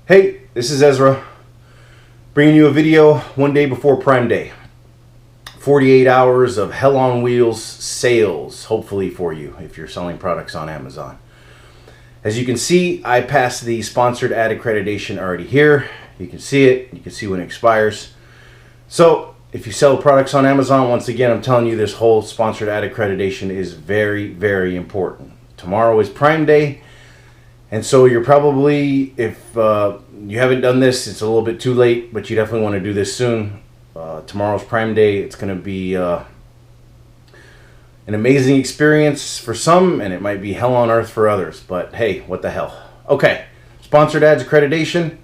Hey, this is Ezra, bringing you a video one day before Prime Day. 48 hours of hell on wheels sales, hopefully for you if you're selling products on Amazon. As you can see, I passed the sponsored ad accreditation already here. You can see it, you can see when it expires. So if you sell products on Amazon, once again, I'm telling you this whole sponsored ad accreditation is very, very important. Tomorrow is Prime Day. And so you're probably, if you haven't done this, it's a little bit too late, but you definitely want to do this soon. Tomorrow's Prime Day. It's going to be an amazing experience for some, and it might be hell on earth for others. But hey, what the hell. Okay, sponsored ads accreditation.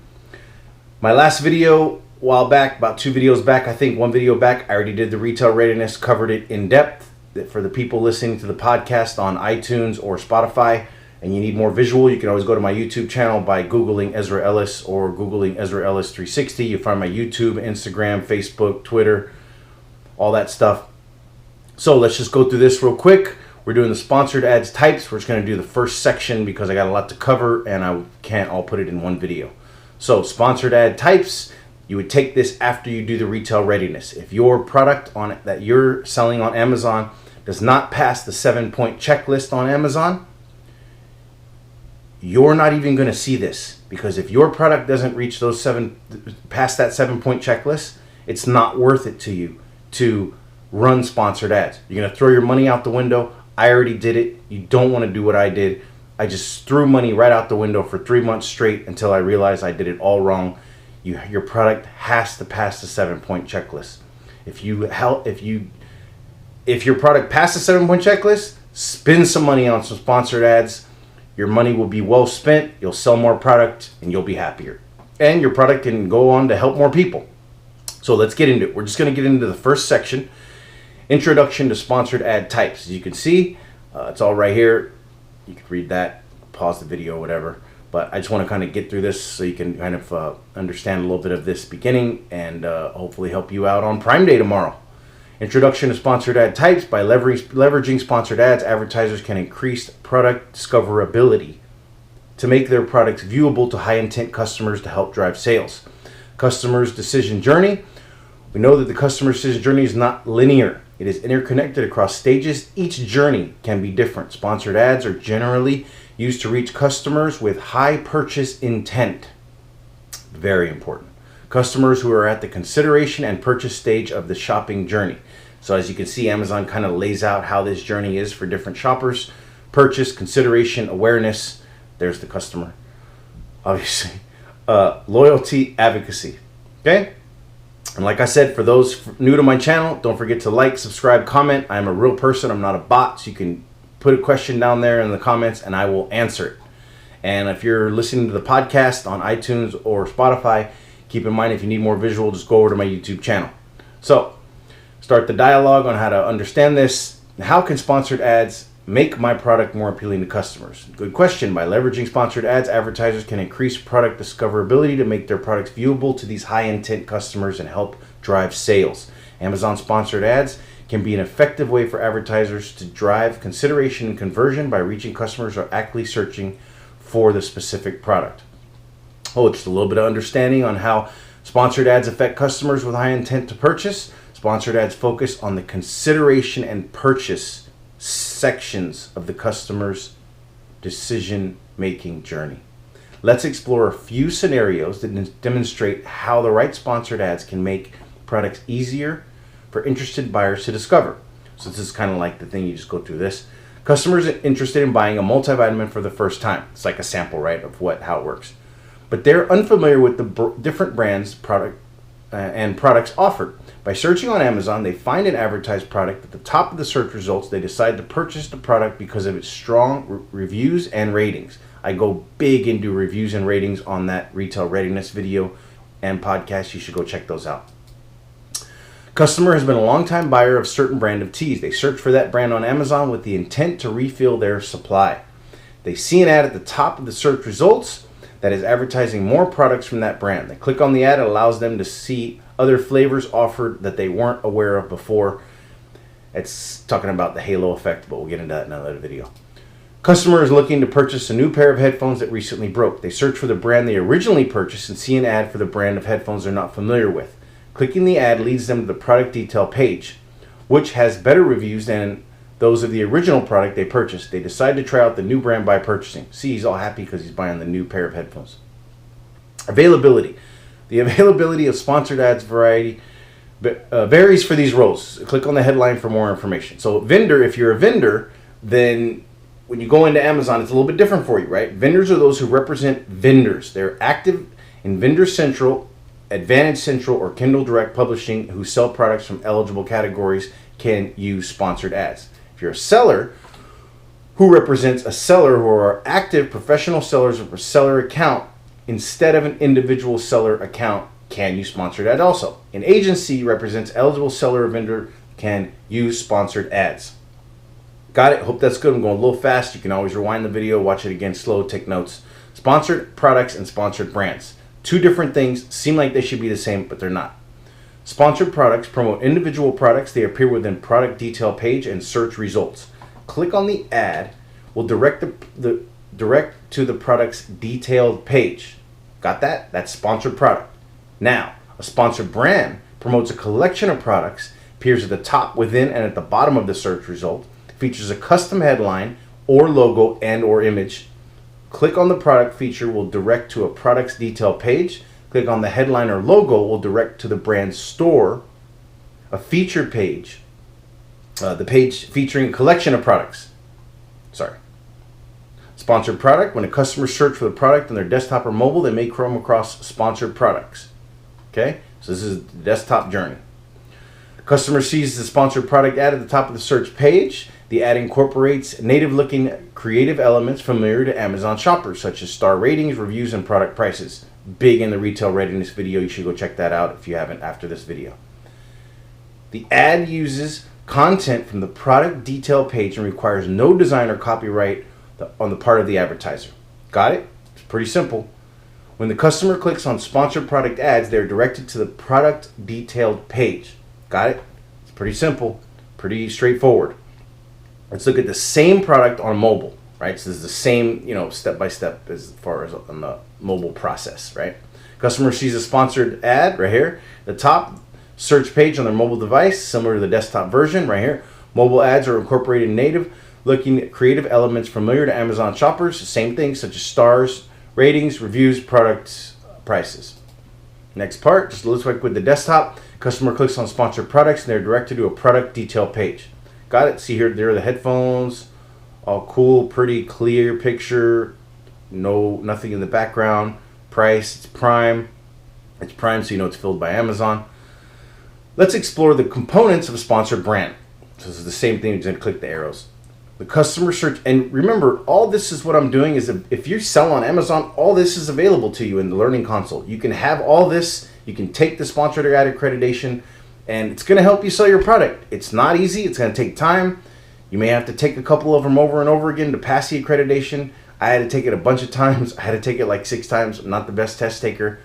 My last video, a while back, about 2 videos back, I think 1 video back, I already did the retail readiness, covered it in depth. For the people listening to the podcast on iTunes or Spotify, and you need more visual, you can always go to my YouTube channel by Googling Ezra Ellis or Googling Ezra Ellis 360. You'll find my YouTube, Instagram, Facebook, Twitter, all that stuff. So let's just go through this real quick. We're doing the sponsored ads types. We're just going to do the first section because I got a lot to cover and I can't all put it in one video. So sponsored ad types, you would take this after you do the retail readiness. If your product that you're selling on Amazon does not pass the 7-point checklist on Amazon, you're not even going to see this, because if your product doesn't reach those past that 7-point checklist, it's not worth it to you to run sponsored ads. You're going to throw your money out the window. I already did it. You don't want to do what I did. I just threw money right out the window for 3 months straight until I realized I did it all wrong. Your product has to pass the 7-point checklist. If your product passes the 7-point checklist, spend some money on some sponsored ads. Your money will be well spent, you'll sell more product, and you'll be happier. And your product can go on to help more people. So let's get into it. We're just going to get into the first section, Introduction to Sponsored Ad Types. As you can see, it's all right here. You can read that, pause the video, whatever. But I just want to kind of get through this so you can kind of understand a little bit of this beginning and hopefully help you out on Prime Day tomorrow. Introduction to sponsored ad types. By leveraging sponsored ads, advertisers can increase product discoverability to make their products viewable to high-intent customers to help drive sales. Customer's decision journey. We know that the customer decision journey is not linear. It is interconnected across stages. Each journey can be different. Sponsored ads are generally used to reach customers with high purchase intent. Very important. Customers who are at the consideration and purchase stage of the shopping journey. So as you can see, Amazon kind of lays out how this journey is for different shoppers. Purchase, consideration, awareness. There's the customer, obviously. Loyalty, advocacy. Okay? And like I said, for those new to my channel, don't forget to like, subscribe, comment. I'm a real person. I'm not a bot. So you can put a question down there in the comments and I will answer it. And if you're listening to the podcast on iTunes or Spotify, keep in mind, if you need more visual, just go over to my YouTube channel. So, start the dialogue on how to understand this. How can sponsored ads make my product more appealing to customers? Good question. By leveraging sponsored ads, advertisers can increase product discoverability to make their products viewable to these high-intent customers and help drive sales. Amazon sponsored ads can be an effective way for advertisers to drive consideration and conversion by reaching customers who are actively searching for the specific product. Just a little bit of understanding on how sponsored ads affect customers with high intent to purchase. Sponsored ads focus on the consideration and purchase sections of the customer's decision-making journey. Let's explore a few scenarios that demonstrate how the right sponsored ads can make products easier for interested buyers to discover. So this is kind of like the thing, you just go through this. Customers interested in buying a multivitamin for the first time. It's like a sample, right, of how it works. But they're unfamiliar with the different brands, products offered. By searching on Amazon, they find an advertised product at the top of the search results. They decide to purchase the product because of its strong reviews and ratings. I go big into reviews and ratings on that retail readiness video and podcast. You should go check those out. Customer has been a long-time buyer of certain brand of teas. They search for that brand on Amazon with the intent to refill their supply. They see an ad at the top of the search results that is advertising more products from that brand. They click on the ad. It allows them to see other flavors offered that they weren't aware of before. It's talking about the halo effect, but we'll get into that in another video. Customer is looking to purchase a new pair of headphones that recently broke. They search for the brand they originally purchased and see an ad for the brand of headphones they're not familiar with. Clicking the ad leads them to the product detail page, which has better reviews than those of the original product they purchased. They decide to try out the new brand by purchasing. See, he's all happy because he's buying the new pair of headphones. Availability. The availability of sponsored ads varies for these roles. Click on the headline for more information. So vendor, if you're a vendor, then when you go into Amazon, it's a little bit different for you, right? Vendors are those who represent vendors. They're active in Vendor Central, Advantage Central, or Kindle Direct Publishing who sell products from eligible categories can use sponsored ads. If you're a seller who represents a seller who are active professional sellers with a seller account instead of an individual seller account, can use sponsored ad also. An agency represents eligible seller or vendor can use sponsored ads. Got it? Hope that's good. I'm going a little fast. You can always rewind the video, watch it again slow, take notes. Sponsored products and sponsored brands. Two different things, seem like they should be the same, but they're not. Sponsored products promote individual products. They appear within product detail page and search results. Click on the ad will direct to the product's detailed page. Got that? That's sponsored product. Now, a sponsored brand promotes a collection of products, appears at the top, within, and at the bottom of the search result, features a custom headline or logo and or image. Click on the product feature will direct to a product's detail page. Click on the headline or logo will direct to the brand's store, a feature page, the page featuring a collection of products. Sponsored product. When a customer searches for the product on their desktop or mobile, they may come across sponsored products. Okay, so this is the desktop journey. The customer sees the sponsored product ad at the top of the search page. The ad incorporates native-looking creative elements familiar to Amazon shoppers, such as star ratings, reviews, and product prices. Big in the retail readiness video. You should go check that out if you haven't after this video. The ad uses content from the product detail page and requires no design or copyright on the part of the advertiser. Got it? It's pretty simple. When the customer clicks on sponsored product ads, they're directed to the product detailed page. Got it? It's pretty simple, pretty straightforward. Let's look at the same product on mobile, right? So this is the same, step by step as far as on the mobile process, right? Customer sees a sponsored ad right here. The top search page on their mobile device, similar to the desktop version right here. Mobile ads are incorporated native, looking at creative elements familiar to Amazon shoppers. Same things such as stars, ratings, reviews, products, prices. Next part, just looks like with the desktop. Customer clicks on sponsored products and they're directed to a product detail page. Got it? See here, there are the headphones. All cool, pretty clear picture. Nothing in the background. Price, it's Prime. It's Prime, so you know it's filled by Amazon. Let's explore the components of a sponsored brand. So this is the same thing, you're going to click the arrows. The customer search, and remember, all this is what I'm doing is if you sell on Amazon, all this is available to you in the Learning Console. You can have all this, you can take the sponsored ad accreditation, and it's going to help you sell your product. It's not easy, it's going to take time. You may have to take a couple of them over and over again to pass the accreditation. I had to take it a bunch of times. I had to take it like 6 times. I'm not the best test taker,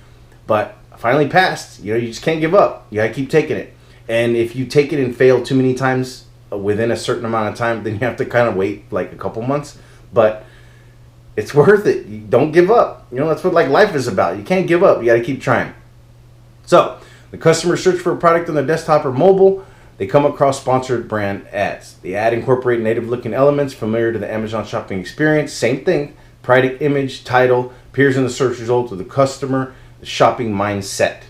but I finally passed. You just can't give up. You got to keep taking it. And if you take it and fail too many times within a certain amount of time, then you have to kind of wait like a couple months. But it's worth it. You don't give up. That's what life is about. You can't give up. You got to keep trying. So the customer search for a product on their desktop or mobile. They come across sponsored brand ads. The ad incorporate native looking elements familiar to the Amazon shopping experience. Same thing. Product image, title, appears in the search results of the customer, the shopping mindset,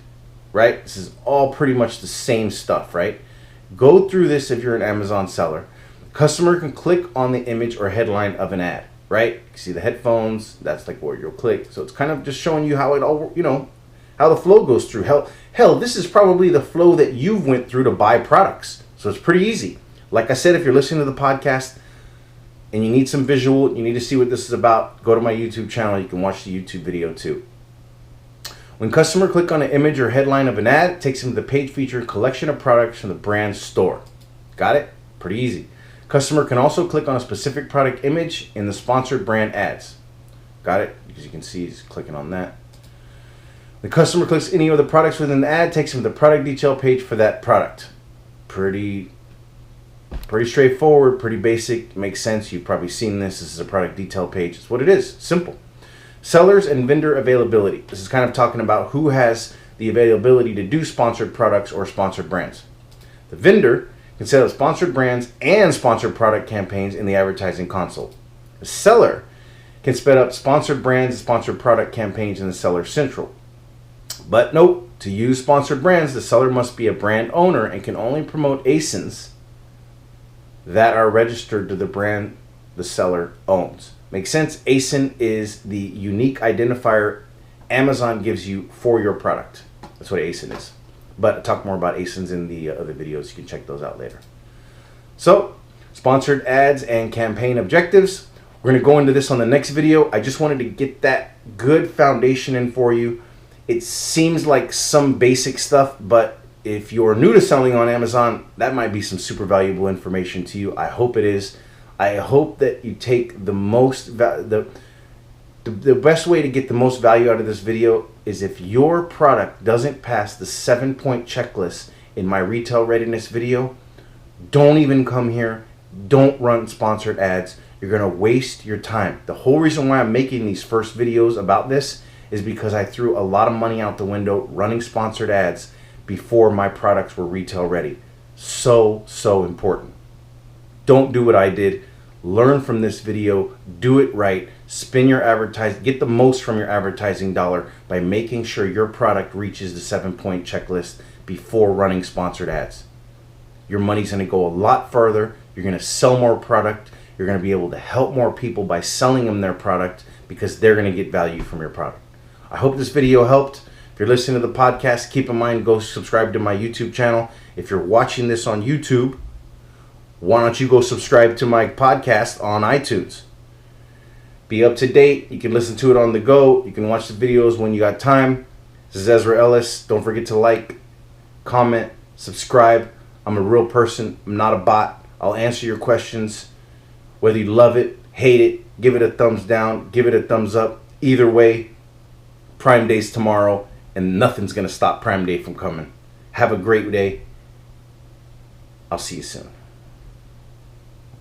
right? This is all pretty much the same stuff, right? Go through this if you're an Amazon seller. Customer can click on the image or headline of an ad, right? You see the headphones, that's where you'll click. So it's kind of just showing you how it all, how the flow goes through. Hell, this is probably the flow that you went through to buy products. So it's pretty easy. Like I said, if you're listening to the podcast and you need some visual, you need to see what this is about, go to my YouTube channel. You can watch the YouTube video too. When customer click on an image or headline of an ad, it takes them to the page featuring collection of products from the brand store. Got it? Pretty easy. Customer can also click on a specific product image in the sponsored brand ads. Got it? Because you can see he's clicking on that. The customer clicks any of the products within the ad, takes them to the product detail page for that product. Pretty Pretty straightforward, pretty basic, makes sense. You've probably seen this. This is a product detail page. It's what it is, simple. Sellers and vendor availability. This is kind of talking about who has the availability to do sponsored products or sponsored brands. The vendor can set up sponsored brands and sponsored product campaigns in the advertising console. The seller can set up sponsored brands and sponsored product campaigns in the Seller Central. But nope, to use sponsored brands, the seller must be a brand owner and can only promote ASINs that are registered to the brand the seller owns. Makes sense? ASIN is the unique identifier Amazon gives you for your product. That's what ASIN is. But I'll talk more about ASINs in the other videos. You can check those out later. So, sponsored ads and campaign objectives. We're going to go into this on the next video. I just wanted to get that good foundation in for you. It seems like some basic stuff, but if you're new to selling on Amazon, that might be some super valuable information to you. I hope it is. I hope that you take the most the best way to get the most value out of this video is if your product doesn't pass the 7-point checklist in my retail readiness video, don't even come here. Don't run sponsored ads. You're going to waste your time. The whole reason why I'm making these first videos about this is because I threw a lot of money out the window running sponsored ads before my products were retail ready. So important. Don't do what I did. Learn from this video. Do it right. Spin your advertising. Get the most from your advertising dollar by making sure your product reaches the 7-point checklist before running sponsored ads. Your money's going to go a lot further. You're going to sell more product. You're going to be able to help more people by selling them their product because they're going to get value from your product. I hope this video helped. If you're listening to the podcast, keep in mind, go subscribe to my YouTube channel. If you're watching this on YouTube, why don't you go subscribe to my podcast on iTunes? Be up to date. You can listen to it on the go. You can watch the videos when you got time. This is Ezra Ellis. Don't forget to like, comment, subscribe. I'm a real person. I'm not a bot. I'll answer your questions. Whether you love it, hate it, give it a thumbs down, give it a thumbs up. Either way, Prime Day's tomorrow, and nothing's going to stop Prime Day from coming. Have a great day. I'll see you soon.